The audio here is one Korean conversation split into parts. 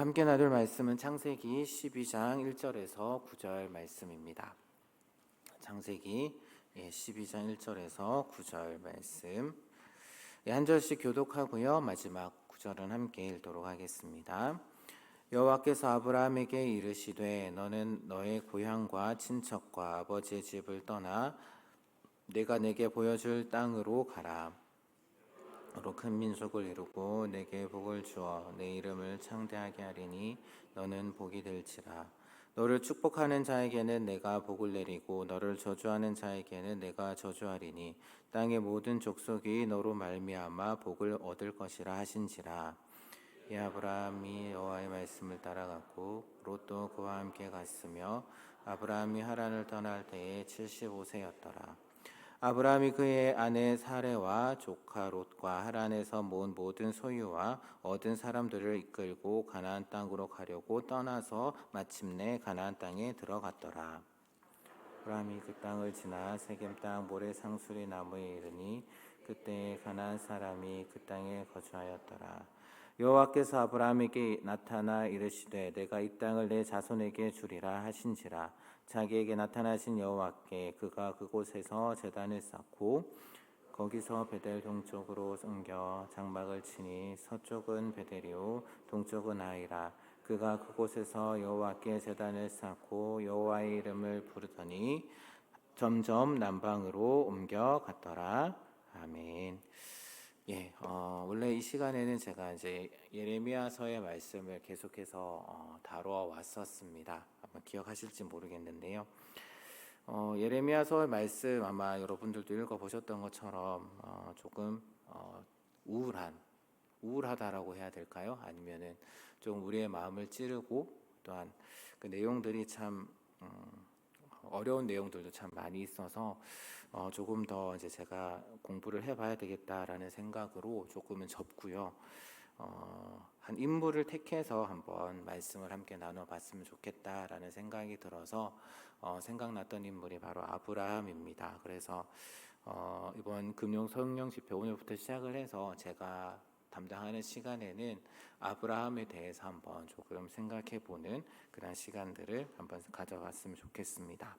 함께 나눌 말씀은 창세기 12장 1절에서 9절 말씀입니다. 창세기 12장 1절에서 9절 말씀 한 절씩 교독하고요. 마지막 9절은 함께 읽도록 하겠습니다. 여호와께서 아브라함에게 이르시되 너는 너의 고향과 친척과 아버지의 집을 떠나 내가 내게 보여줄 땅으로 가라. 너로 큰 민족을 이루고 내게 복을 주어 내 이름을 창대하게 하리니 너는 복이 될지라. 너를 축복하는 자에게는 내가 복을 내리고 너를 저주하는 자에게는 내가 저주하리니 땅의 모든 족속이 너로 말미암아 복을 얻을 것이라 하신지라. 이 아브라함이 여호와의 말씀을 따라갔고 롯도 그와 함께 갔으며 아브라함이 하란을 떠날 때에 75세였더라. 아브라함이 그의 아내 사레와 조카 롯과 하란에서 모은 모든 소유와 얻은 사람들을 이끌고 가나안 땅으로 가려고 떠나서 마침내 가나안 땅에 들어갔더라. 아브라함이 그 땅을 지나 세겜 땅 모래 상수리 나무에 이르니 그때에 가나안 사람이 그 땅에 거주하였더라. 여호와께서 아브라함에게 나타나 이르시되 내가 이 땅을 내 자손에게 주리라 하신지라. 자기에게 나타나신 여호와께 그가 그곳에서 제단을 쌓고 거기서 베델 동쪽으로 옮겨 장막을 치니 서쪽은 베델이요 동쪽은 아이라. 그가 그곳에서 여호와께 제단을 쌓고 여호와의 이름을 부르더니 점점 남방으로 옮겨갔더라. 아멘. 원래 이 시간에는 제가 이제 예레미야서의 말씀을 계속해서 다루어 왔었습니다. 아마 기억하실지 모르겠는데요. 예레미야서의 말씀 아마 여러분들도 읽어보셨던 것처럼 조금 우울하다라고 해야 될까요? 아니면은 좀 우리의 마음을 찌르고 또한 그 내용들이 참 어려운 내용들도 참 많이 있어서 조금 더 이제 제가 공부를 해봐야 되겠다라는 생각으로 조금은 접고요. 한 인물을 택해서 한번 말씀을 함께 나눠봤으면 좋겠다라는 생각이 들어서 생각났던 인물이 바로 아브라함입니다. 그래서 이번 금용 성령 집회 오늘부터 시작을 해서 제가 담당하는 시간에는 아브라함에 대해서 한번 조금 생각해보는 그런 시간들을 한번 가져봤으면 좋겠습니다.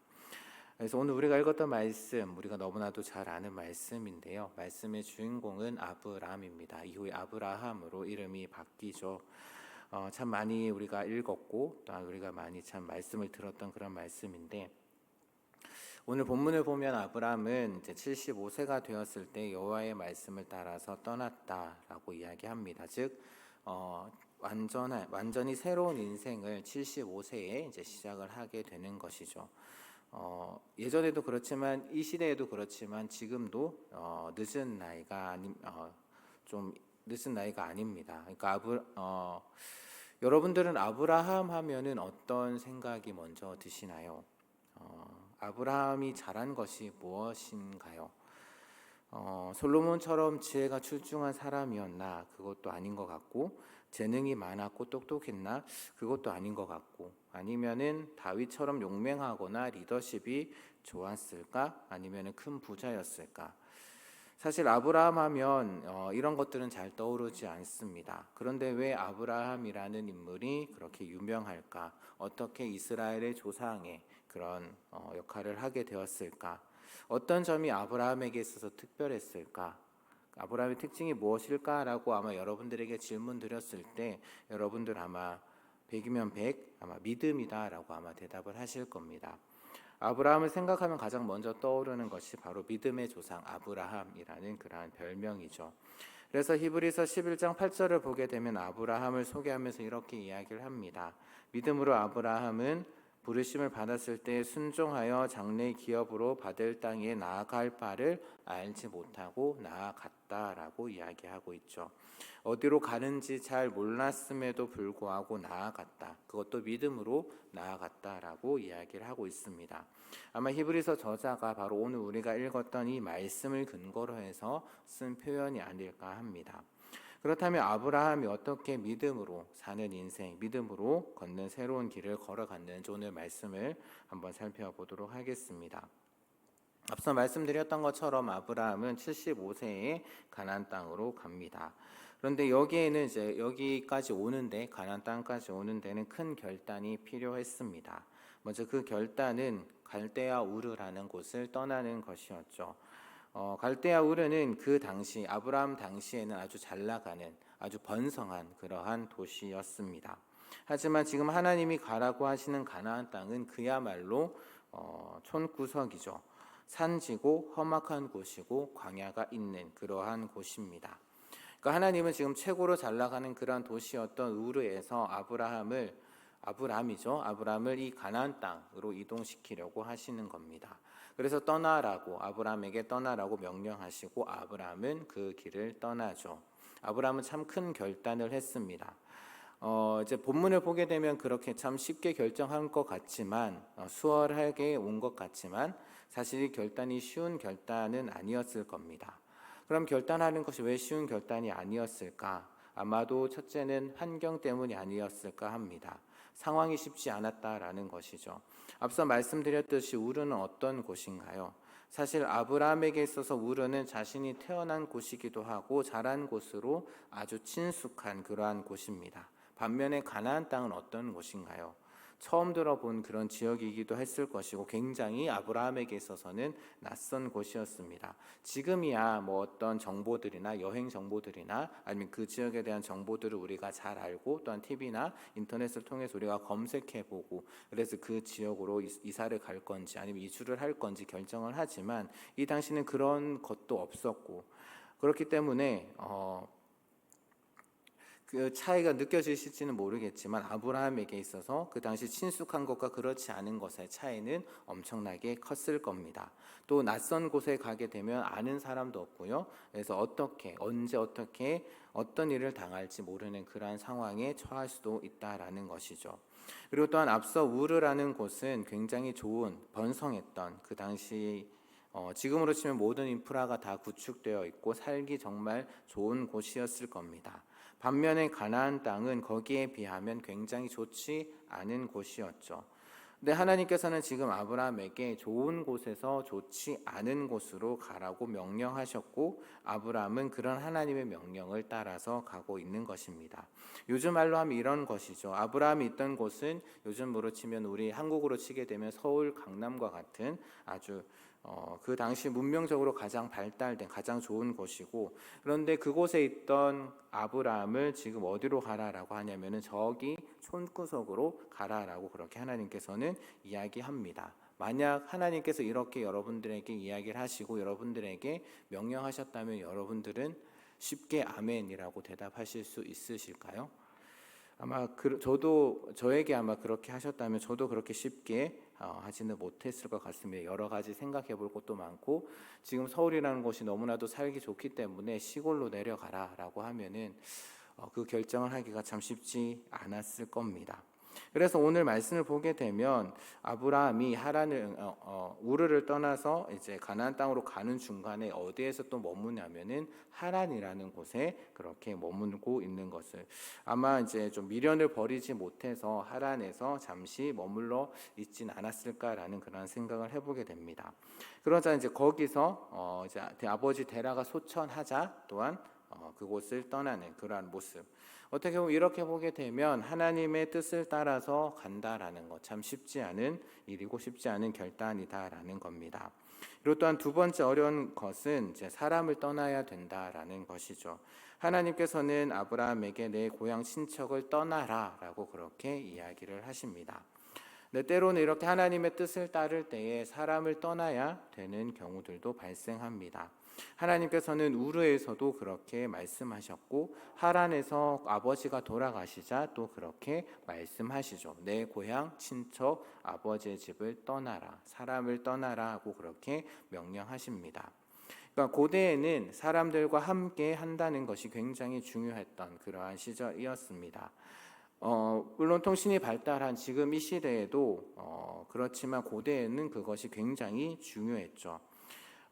그래서 오늘 우리가 읽었던 말씀, 우리가 너무나도 잘 아는 말씀인데요. 말씀의 주인공은 아브람입니다. 이후에 아브라함으로 이름이 바뀌죠. 참 많이 우리가 읽었고 또 우리가 많이 참 말씀을 들었던 그런 말씀인데 오늘 본문을 보면 아브람은 이제 75세가 되었을 때 여호와의 말씀을 따라서 떠났다라고 이야기합니다. 즉 완전히 새로운 인생을 75세에 이제 시작을 하게 되는 것이죠. 예전에도 그렇지만 이 시대에도 그렇지만 지금도 늦은 나이가 좀 늦은 나이가 아닙니다. 그러니까 여러분들은 아브라함 하면은 어떤 생각이 먼저 드시나요? 아브라함이 잘한 것이 무엇인가요? 솔로몬처럼 지혜가 출중한 사람이었나? 그것도 아닌 것 같고, 재능이 많았고 똑똑했나? 그것도 아닌 것 같고, 아니면은 다윗처럼 용맹하거나 리더십이 좋았을까? 아니면은 큰 부자였을까? 사실 아브라함 하면 이런 것들은 잘 떠오르지 않습니다. 그런데 왜 아브라함이라는 인물이 그렇게 유명할까? 어떻게 이스라엘의 조상의 그런 역할을 하게 되었을까? 어떤 점이 아브라함에게 있어서 특별했을까? 아브라함의 특징이 무엇일까라고 아마 여러분들에게 질문 드렸을 때 여러분들 아마 100이면 100 아마 믿음이다라고 아마 대답을 하실 겁니다. 아브라함을 생각하면 가장 먼저 떠오르는 것이 바로 믿음의 조상 아브라함이라는 그러한 별명이죠. 그래서 히브리서 11장 8절을 보게 되면 아브라함을 소개하면서 이렇게 이야기를 합니다. 믿음으로 아브라함은 부르심을 받았을 때 순종하여 장래 기업으로 받을 땅에 나아갈 바를 알지 못하고 나아갔다라고 이야기하고 있죠. 어디로 가는지 잘 몰랐음에도 불구하고 나아갔다. 그것도 믿음으로 나아갔다라고 이야기를 하고 있습니다. 아마 히브리서 저자가 바로 오늘 우리가 읽었던 이 말씀을 근거로 해서 쓴 표현이 아닐까 합니다. 그렇다면 아브라함이 어떻게 믿음으로 사는 인생, 믿음으로 걷는 새로운 길을 걸어갔는지 오늘 말씀을 한번 살펴보도록 하겠습니다. 앞서 말씀드렸던 것처럼 아브라함은 75세에 가나안 땅으로 갑니다. 그런데 여기에는 이제 여기까지 오는데 가나안 땅까지 오는 데는 큰 결단이 필요했습니다. 먼저 그 결단은 갈대아 우르라는 곳을 떠나는 것이었죠. 갈대아 우르는 그 당시 아브라함 당시에는 아주 잘 나가는 아주 번성한 그러한 도시였습니다. 하지만 지금 하나님이 가라고 하시는 가나안 땅은 그야말로 촌구석이죠. 산지고 험악한 곳이고 광야가 있는 그러한 곳입니다. 그러니까 하나님은 지금 최고로 잘 나가는 그러한 도시였던 우르에서 아브람을 이 가나안 땅으로 이동시키려고 하시는 겁니다. 그래서 아브람에게 떠나라고 명령하시고 아브람은 그 길을 떠나죠. 아브람은 참 큰 결단을 했습니다. 이제 본문을 보게 되면 그렇게 참 쉽게 결정한 것 같지만 수월하게 온 것 같지만 사실 이 결단이 쉬운 결단은 아니었을 겁니다. 그럼 결단하는 것이 왜 쉬운 결단이 아니었을까? 아마도 첫째는 환경 때문이 아니었을까 합니다. 상황이 쉽지 않았다라는 것이죠. 앞서 말씀드렸듯이 우르는 어떤 곳인가요? 사실 아브라함에게 있어서 우르는 자신이 태어난 곳이기도 하고 자란 곳으로 아주 친숙한 그러한 곳입니다. 반면에 가나안 땅은 어떤 곳인가요? 처음 들어본 그런 지역이기도 했을 것이고 굉장히 아브라함에게 있어서는 낯선 곳이었습니다. 지금이야 뭐 어떤 정보들이나 여행 정보들이나 아니면 그 지역에 대한 정보들을 우리가 잘 알고 또한 TV나 인터넷을 통해서 우리가 검색해보고 그래서 그 지역으로 이사를 갈 건지 아니면 이주를 할 건지 결정을 하지만 이 당시는 그런 것도 없었고 그렇기 때문에 그 차이가 느껴지실지는 모르겠지만 아브라함에게 있어서 그 당시 친숙한 것과 그렇지 않은 것의 차이는 엄청나게 컸을 겁니다. 또 낯선 곳에 가게 되면 아는 사람도 없고요. 그래서 언제 어떻게 어떤 일을 당할지 모르는 그러한 상황에 처할 수도 있다라는 것이죠. 그리고 또한 앞서 우르라는 곳은 굉장히 좋은 번성했던 그 당시 지금으로 치면 모든 인프라가 다 구축되어 있고 살기 정말 좋은 곳이었을 겁니다. 반면에 가나안 땅은 거기에 비하면 굉장히 좋지 않은 곳이었죠. 근데 하나님께서는 지금 아브라함에게 좋은 곳에서 좋지 않은 곳으로 가라고 명령하셨고 아브라함은 그런 하나님의 명령을 따라서 가고 있는 것입니다. 요즘 말로 하면 이런 것이죠. 아브라함이 있던 곳은 요즘으로 치면 우리 한국으로 치게 되면 서울 강남과 같은 아주 그 당시 문명적으로 가장 발달된 가장 좋은 곳이고 그런데 그곳에 있던 아브라함을 지금 어디로 가라라고 하냐면은 저기 촌구석으로 가라라고 그렇게 하나님께서는 이야기합니다. 만약 하나님께서 이렇게 여러분들에게 이야기를 하시고 여러분들에게 명령하셨다면 여러분들은 쉽게 아멘이라고 대답하실 수 있으실까요? 아마 저에게 아마 그렇게 하셨다면 저도 그렇게 쉽게 하지는 못했을 것 같습니다. 여러 가지 생각해 볼 것도 많고 지금 서울이라는 곳이 너무나도 살기 좋기 때문에 시골로 내려가라라고 하면은 그 결정을 하기가 참 쉽지 않았을 겁니다. 그래서 오늘 말씀을 보게 되면 아브라함이 우르를 떠나서 이제 가나안 땅으로 가는 중간에 어디에서 또 머무냐면은 하란이라는 곳에 그렇게 머물고 있는 것을 아마 이제 좀 미련을 버리지 못해서 하란에서 잠시 머물러 있진 않았을까라는 그런 생각을 해보게 됩니다. 그러자 이제 거기서 이제 아버지 데라가 소천하자 또한 그곳을 떠나는 그러한 모습. 어떻게 보면 이렇게 보게 되면 하나님의 뜻을 따라서 간다라는 것 참 쉽지 않은 일이고 쉽지 않은 결단이다라는 겁니다. 그리고 또한 두 번째 어려운 것은 이제 사람을 떠나야 된다라는 것이죠. 하나님께서는 아브라함에게 내 고향 친척을 떠나라라고 그렇게 이야기를 하십니다. 근데 때로는 이렇게 하나님의 뜻을 따를 때에 사람을 떠나야 되는 경우들도 발생합니다. 하나님께서는 우르에서도 그렇게 말씀하셨고 하란에서 아버지가 돌아가시자 또 그렇게 말씀하시죠. 내 고향 친척 아버지의 집을 떠나라, 사람을 떠나라 하고 그렇게 명령하십니다. 그러니까 고대에는 사람들과 함께 한다는 것이 굉장히 중요했던 그러한 시절이었습니다. 물론 통신이 발달한 지금 이 시대에도 그렇지만 고대에는 그것이 굉장히 중요했죠.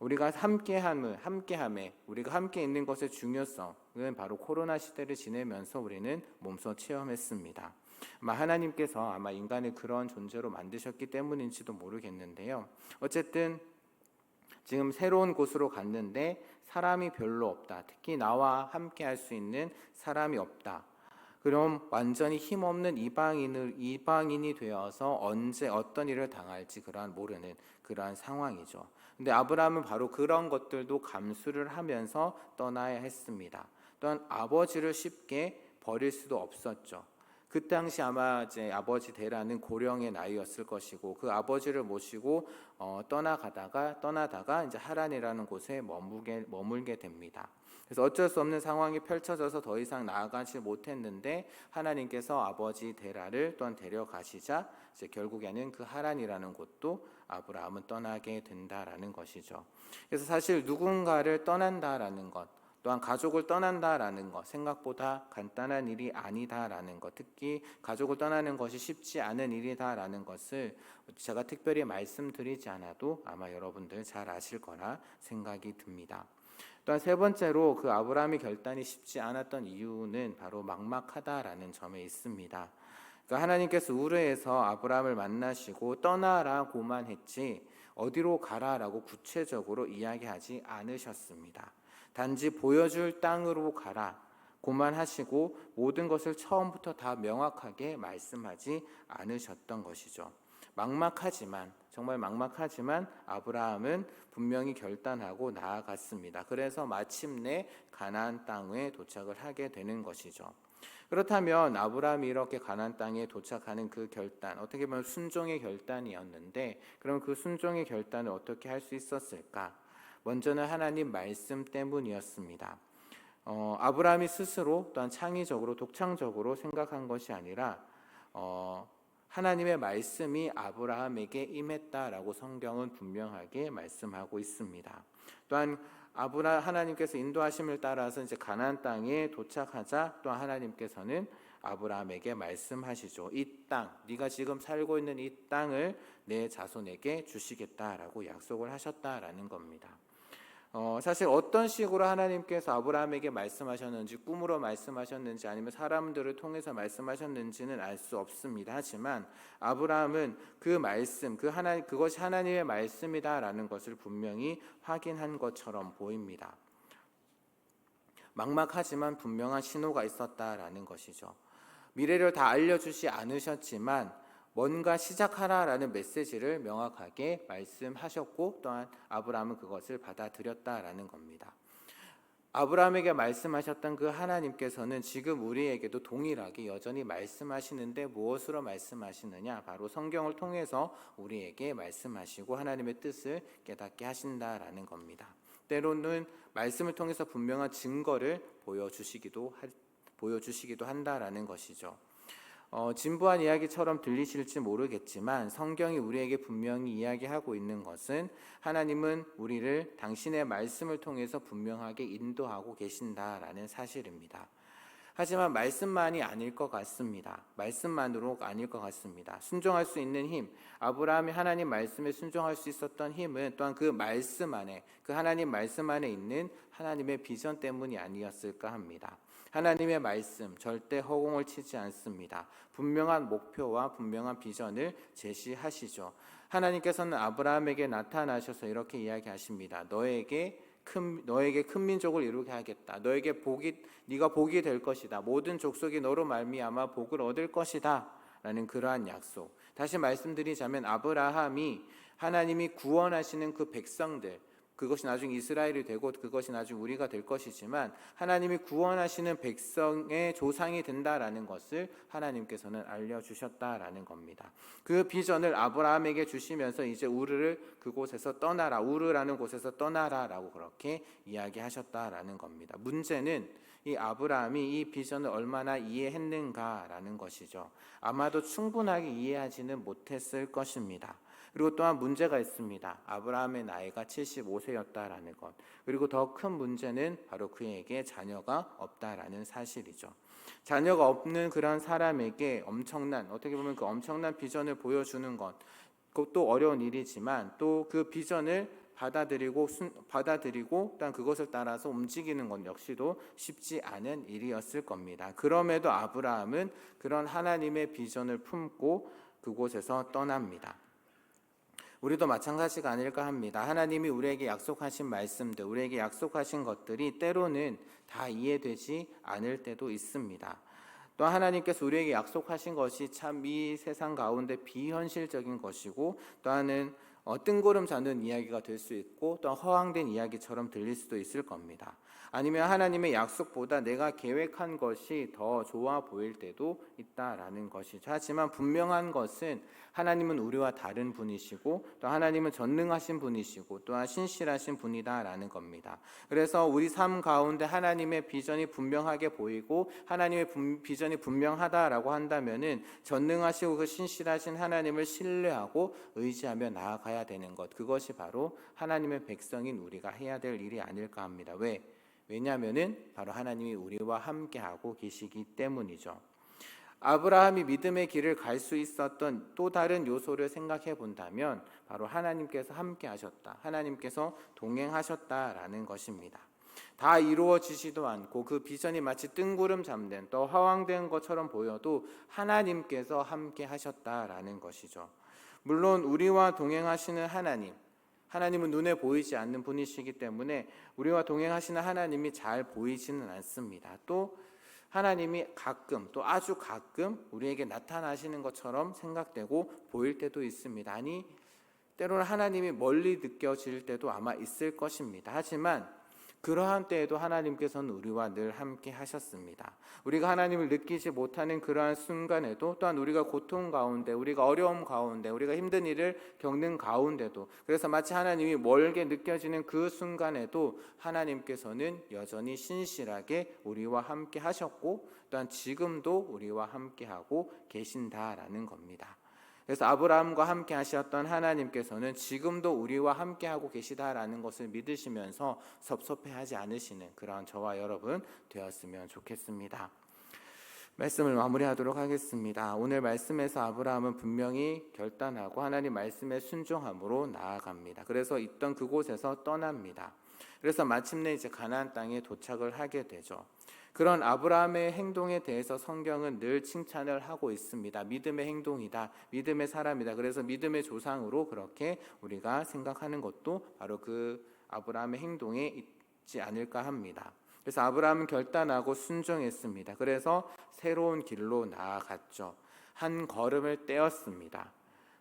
우리가 함께함에 우리가 함께 있는 것의 중요성은 바로 코로나 시대를 지내면서 우리는 몸소 체험했습니다. 하나님께서 아마 인간을 그런 존재로 만드셨기 때문인지도 모르겠는데요. 어쨌든 지금 새로운 곳으로 갔는데 사람이 별로 없다. 특히 나와 함께 할 수 있는 사람이 없다. 그럼 완전히 힘없는 이방인이 되어서 언제 어떤 일을 당할지 모르는 그러한 상황이죠. 근데 아브라함은 바로 그런 것들도 감수를 하면서 떠나야 했습니다. 또한 아버지를 쉽게 버릴 수도 없었죠. 그 당시 아마 이제 아버지 데라는 고령의 나이였을 것이고, 그 아버지를 모시고 떠나다가 이제 하란이라는 곳에 머물게 됩니다. 그래서 어쩔 수 없는 상황이 펼쳐져서 더 이상 나아가지 못했는데, 하나님께서 아버지 데라를 또한 데려가시자 이제 결국에는 그 하란이라는 곳도 아브라함은 떠나게 된다라는 것이죠. 그래서 사실 누군가를 떠난다라는 것, 또한 가족을 떠난다라는 것, 생각보다 간단한 일이 아니다라는 것, 특히 가족을 떠나는 것이 쉽지 않은 일이다라는 것을 제가 특별히 말씀드리지 않아도 아마 여러분들 잘 아실 거라 생각이 듭니다. 또한 세 번째로 그 아브라함의 결단이 쉽지 않았던 이유는 바로 막막하다라는 점에 있습니다. 그러니까 하나님께서 우르에서 아브라함을 만나시고 떠나라고만 했지 어디로 가라라고 구체적으로 이야기하지 않으셨습니다. 단지 보여줄 땅으로 가라 고만 하시고 모든 것을 처음부터 다 명확하게 말씀하지 않으셨던 것이죠. 정말 막막하지만 아브라함은 분명히 결단하고 나아갔습니다. 그래서 마침내 가나안 땅에 도착을 하게 되는 것이죠. 그렇다면 아브라함이 이렇게 가나안 땅에 도착하는 그 결단, 어떻게 보면 순종의 결단이었는데, 그럼 그 순종의 결단을 어떻게 할 수 있었을까? 먼저는 하나님 말씀 때문이었습니다. 아브라함이 스스로 또한 창의적으로 독창적으로 생각한 것이 아니라 하나님의 말씀이 아브라함에게 임했다라고 성경은 분명하게 말씀하고 있습니다. 또한 하나님께서 인도하심을 따라서 이제 가나안 땅에 도착하자 또 하나님께서는 아브라함에게 말씀하시죠. 이 땅, 네가 지금 살고 있는 이 땅을 내 자손에게 주시겠다라고 약속을 하셨다라는 겁니다. 사실 어떤 식으로 하나님께서 아브라함에게 말씀하셨는지, 꿈으로 말씀하셨는지 아니면 사람들을 통해서 말씀하셨는지는 알 수 없습니다. 하지만 아브라함은 그 말씀, 그것이 하나님의 말씀이다라는 것을 분명히 확인한 것처럼 보입니다. 막막하지만 분명한 신호가 있었다라는 것이죠. 미래를 다 알려주지 않으셨지만 뭔가 시작하라라는 메시지를 명확하게 말씀하셨고, 또한 아브라함은 그것을 받아들였다라는 겁니다. 아브라함에게 말씀하셨던 그 하나님께서는 지금 우리에게도 동일하게 여전히 말씀하시는데 무엇으로 말씀하시느냐? 바로 성경을 통해서 우리에게 말씀하시고 하나님의 뜻을 깨닫게 하신다라는 겁니다. 때로는 말씀을 통해서 분명한 증거를 보여주시기도 한다라는 것이죠. 진부한 이야기처럼 들리실지 모르겠지만 성경이 우리에게 분명히 이야기하고 있는 것은 하나님은 우리를 당신의 말씀을 통해서 분명하게 인도하고 계신다라는 사실입니다. 하지만 말씀만이 아닐 것 같습니다. 말씀만으로 아닐 것 같습니다. 순종할 수 있는 힘, 아브라함이 하나님 말씀에 순종할 수 있었던 힘은 또한 그 말씀 안에, 그 하나님 말씀 안에 있는 하나님의 비전 때문이 아니었을까 합니다. 하나님의 말씀 절대 허공을 치지 않습니다. 분명한 목표와 분명한 비전을 제시하시죠. 하나님께서는 아브라함에게 나타나셔서 이렇게 이야기하십니다. 너에게 큰 민족을 이루게 하겠다. 네가 복이 될 것이다. 모든 족속이 너로 말미암아 복을 얻을 것이다. 라는 그러한 약속. 다시 말씀드리자면 아브라함이 하나님이 구원하시는 그 백성들, 그것이 나중에 이스라엘이 되고 그것이 나중에 우리가 될 것이지만 하나님이 구원하시는 백성의 조상이 된다라는 것을 하나님께서는 알려주셨다라는 겁니다. 그 비전을 아브라함에게 주시면서 이제 우르라는 곳에서 떠나라라고 그렇게 이야기하셨다라는 겁니다. 문제는 이 아브라함이 이 비전을 얼마나 이해했는가라는 것이죠. 아마도 충분하게 이해하지는 못했을 것입니다. 그리고 또한 문제가 있습니다. 아브라함의 나이가 75세였다라는 것. 그리고 더 큰 문제는 바로 그에게 자녀가 없다라는 사실이죠. 자녀가 없는 그런 사람에게 어떻게 보면 그 엄청난 비전을 보여주는 것, 그것도 어려운 일이지만 또 그 비전을 받아들이고 또한 그것을 따라서 움직이는 것 역시도 쉽지 않은 일이었을 겁니다. 그럼에도 아브라함은 그런 하나님의 비전을 품고 그곳에서 떠납니다. 우리도 마찬가지가 아닐까 합니다. 하나님이 우리에게 약속하신 말씀들, 우리에게 약속하신 것들이 때로는 다 이해되지 않을 때도 있습니다. 또 하나님께서 우리에게 약속하신 것이 참 이 세상 가운데 비현실적인 것이고, 또한은 뜬구름 잡는 이야기가 될 수 있고, 또 허황된 이야기처럼 들릴 수도 있을 겁니다. 아니면 하나님의 약속보다 내가 계획한 것이 더 좋아 보일 때도 있다라는 것이죠. 하지만 분명한 것은 하나님은 우리와 다른 분이시고, 또 하나님은 전능하신 분이시고, 또한 신실하신 분이다라는 겁니다. 그래서 우리 삶 가운데 하나님의 비전이 분명하게 보이고 하나님의 비전이 분명하다라고 한다면은 전능하시고 그 신실하신 하나님을 신뢰하고 의지하며 나아가야 되는 것, 그것이 바로 하나님의 백성인 우리가 해야 될 일이 아닐까 합니다. 왜냐하면은 바로 하나님이 우리와 함께하고 계시기 때문이죠. 아브라함이 믿음의 길을 갈 수 있었던 또 다른 요소를 생각해 본다면 바로 하나님께서 함께 하셨다, 하나님께서 동행하셨다라는 것입니다. 다 이루어지지도 않고 그 비전이 마치 뜬구름 잡는 또 허황된 것처럼 보여도 하나님께서 함께 하셨다라는 것이죠. 물론 우리와 동행하시는 하나님은 눈에 보이지 않는 분이시기 때문에 우리와 동행하시는 하나님이 잘 보이지는 않습니다. 또 하나님이 가끔, 또 아주 가끔 우리에게 나타나시는 것처럼 생각되고 보일 때도 있습니다. 아니, 때로는 하나님이 멀리 느껴질 때도 아마 있을 것입니다. 하지만 그러한 때에도 하나님께서는 우리와 늘 함께 하셨습니다. 우리가 하나님을 느끼지 못하는 그러한 순간에도, 또한 우리가 고통 가운데, 우리가 어려움 가운데, 우리가 힘든 일을 겪는 가운데도, 그래서 마치 하나님이 멀게 느껴지는 그 순간에도 하나님께서는 여전히 신실하게 우리와 함께 하셨고, 또한 지금도 우리와 함께 하고 계신다라는 겁니다. 그래서 아브라함과 함께 하셨던 하나님께서는 지금도 우리와 함께하고 계시다라는 것을 믿으시면서 섭섭해하지 않으시는 그러한 저와 여러분 되었으면 좋겠습니다. 말씀을 마무리하도록 하겠습니다. 오늘 말씀에서 아브라함은 분명히 결단하고 하나님 말씀에 순종함으로 나아갑니다. 그래서 있던 그곳에서 떠납니다. 그래서 마침내 이제 가나안 땅에 도착을 하게 되죠. 그런 아브라함의 행동에 대해서 성경은 늘 칭찬을 하고 있습니다. 믿음의 행동이다, 믿음의 사람이다. 그래서 믿음의 조상으로 그렇게 우리가 생각하는 것도 바로 그 아브라함의 행동에 있지 않을까 합니다. 그래서 아브라함은 결단하고 순종했습니다. 그래서 새로운 길로 나아갔죠. 한 걸음을 떼었습니다.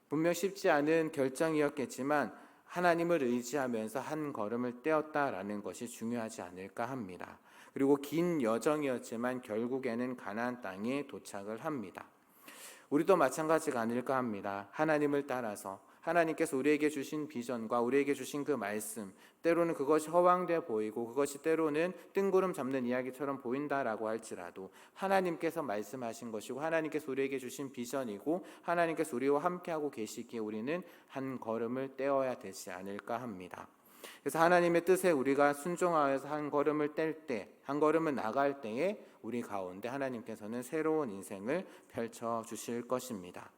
분명 쉽지 않은 결정이었겠지만 하나님을 의지하면서 한 걸음을 떼었다라는 것이 중요하지 않을까 합니다. 그리고 긴 여정이었지만 결국에는 가나안 땅에 도착을 합니다. 우리도 마찬가지가 아닐까 합니다. 하나님을 따라서 하나님께서 우리에게 주신 비전과 우리에게 주신 그 말씀, 때로는 그것이 허황돼 보이고 그것이 때로는 뜬구름 잡는 이야기처럼 보인다라고 할지라도 하나님께서 말씀하신 것이고 하나님께서 우리에게 주신 비전이고 하나님께서 우리와 함께하고 계시기에 우리는 한 걸음을 떼어야 되지 않을까 합니다. 그래서 하나님의 뜻에 우리가 순종하여서 한 걸음을 뗄 때, 한 걸음을 나갈 때에 우리 가운데 하나님께서는 새로운 인생을 펼쳐 주실 것입니다.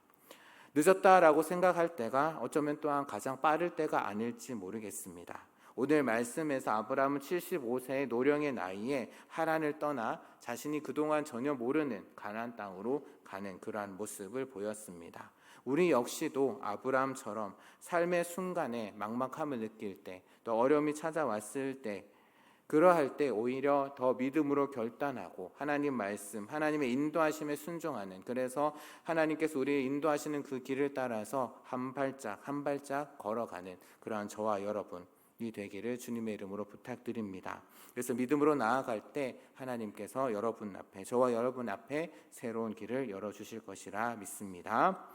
늦었다라고 생각할 때가 어쩌면 또한 가장 빠를 때가 아닐지 모르겠습니다. 오늘 말씀에서 아브라함은 75세의 노령의 나이에 하란을 떠나 자신이 그동안 전혀 모르는 가나안 땅으로 가는 그러한 모습을 보였습니다. 우리 역시도 아브라함처럼 삶의 순간에 막막함을 느낄 때, 또 어려움이 찾아왔을 때, 그러할 때 오히려 더 믿음으로 결단하고 하나님 말씀, 하나님의 인도하심에 순종하는, 그래서 하나님께서 우리의 인도하시는 그 길을 따라서 한 발짝 한 발짝 걸어가는 그러한 저와 여러분이 되기를 주님의 이름으로 부탁드립니다. 그래서 믿음으로 나아갈 때 하나님께서 여러분 앞에, 저와 여러분 앞에 새로운 길을 열어주실 것이라 믿습니다.